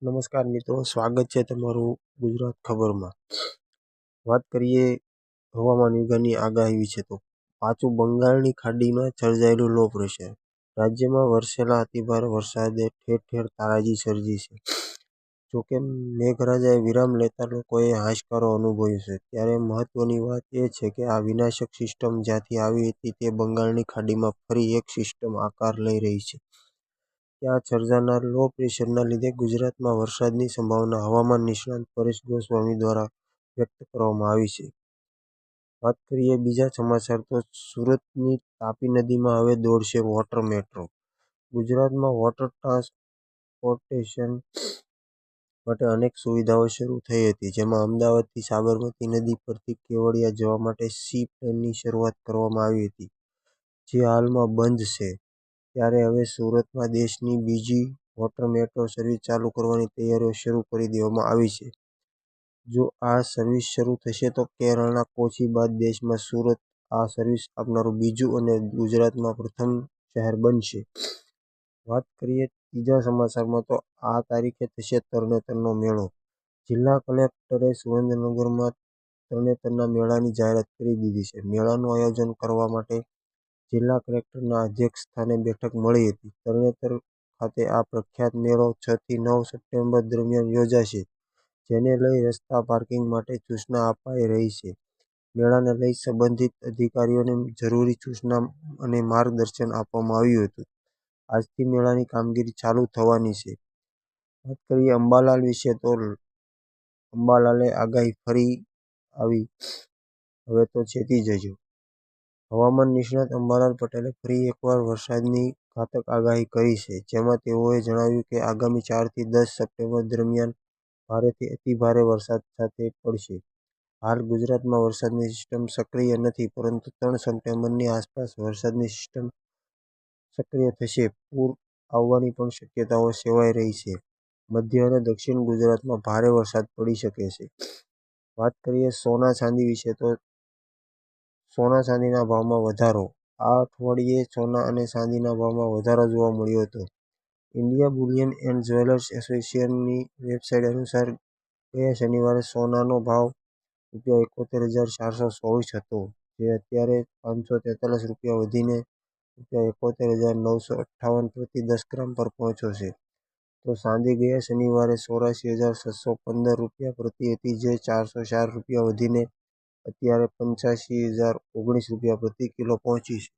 નમસ્કાર મિત્રો, સ્વાગત છે તમારું ગુજરાત ખબરમાં. વાત કરીએ હવામાન વિભાગની આગાહી વિશે તો પાછું બંગાળની ખાડીમાં સર્જાયેલું લો પ્રેશર. રાજ્યમાં વરસેલા અતિભારે વરસાદે ઠેર ઠેર તારાજી સર્જી છે. જોકે મેઘરાજાએ વિરામ લેતા લોકોએ હાશકારો અનુભવ્યો છે. ત્યારે મહત્વની વાત એ છે કે આ વિનાશક સિસ્ટમ જ્યાંથી આવી હતી તે બંગાળની ખાડીમાં ફરી એક સિસ્ટમ આકાર લઈ રહી છે. ત્યાં સર્જાનાર લો પ્રેશરના લીધે ગુજરાતમાં વરસાદની સંભાવના હવામાન નિષ્ણાત પરેશ ગોસ્વામી દ્વારા વ્યક્ત કરવામાં આવી છે. વાત કરીએ બીજા સમાચાર તો સુરતની તાપી નદીમાં હવે દોડશે વોટર મેટ્રો. ગુજરાતમાં વોટર ટ્રાન્સપોર્ટેશન માટે અનેક સુવિધાઓ શરૂ થઈ હતી, જેમાં અમદાવાદથી સાબરમતી નદી પરથી કેવડિયા જવા માટે સી પ્લેનની શરૂઆત કરવામાં આવી હતી, જે હાલમાં બંધ છે. ત્યારે હવે સુરતમાં દેશની બીજી વોટર મેટ્રો સર્વિસ ચાલુ કરવાની તૈયારીઓ શરૂ કરી દેવામાં આવી છે. જો આ સર્વિસ શરૂ થશે તો કેરળના કોચી બાદ દેશમાં સુરત આ સર્વિસ આપનારું બીજું અને ગુજરાતમાં પ્રથમ શહેર બનશે. વાત કરીએ ત્રીજા સમાચારમાં તો આ તારીખે થશે તરણેતરનો મેળો. જિલ્લા કલેક્ટરે સુરેન્દ્રનગરમાં તરણેતરના મેળાની જાહેરાત કરી દીધી છે. મેળાનું આયોજન કરવા માટે જિલ્લા કલેક્ટરના અધ્યક્ષ સ્થાને બેઠક મળી હતી. તરણેતર ખાતે આ પ્રખ્યાત મેળો 6 થી 9 સપ્ટેમ્બર દરમિયાન યોજાશે, જેને લઈ રસ્તા પાર્કિંગ માટે સૂચના અપાઈ રહી છે. મેળાને લઈ સંબંધિત અધિકારીઓને જરૂરી સૂચના અને માર્ગદર્શન આપવામાં આવ્યું હતું. આજથી મેળાની કામગીરી ચાલુ થવાની છે. વાત કરીએ અંબાલાલ વિશે તો અંબાલાલે આગાહી ફરી આવી, હવે તો ચેતી જજો. હવામાન નિષ્ણાત અંબાલાલ પટેલે ફરી એકવાર વરસાદની ઘાતક આગાહી કરી છે, જેમાં તેઓએ જણાવ્યું કે આગામી 4 થી 10 સપ્ટેમ્બર દરમિયાન ભારેથી અતિભારે વરસાદ સાથે પડશે. હાલ ગુજરાતમાં વરસાદની સિસ્ટમ સક્રિય નથી, પરંતુ 3 સપ્ટેમ્બરની આસપાસ વરસાદની સિસ્ટમ સક્રિય થશે. પૂર આવવાની પણ શક્યતાઓ સેવાઈ રહી છે. મધ્ય અને દક્ષિણ ગુજરાતમાં ભારે વરસાદ પડી શકે છે. વાત કરીએ સોના ચાંદી વિશે તો સોના ચાંદીના ભાવમાં વધારો. આ અઠવાડિયે સોના અને ચાંદીના ભાવમાં વધારો જોવા મળ્યો હતો. ઇન્ડિયા બુલિયન એન્ડ જ્વેલર્સ એસોસિએશનની વેબસાઇટ અનુસાર ગયા શનિવારે સોનાનો ભાવ ₹71,424 હતો, જે અત્યારે ₹543 વધીને ₹71,958 પ્રતિ 10 ગ્રામ પર પહોંચ્યો છે. તો ચાંદી ગયા શનિવારે ₹84,615 પ્રતિ હતી, જે ₹404 વધીને અત્યારે ₹85,019 પ્રતિ કિલો પહોંચી છે.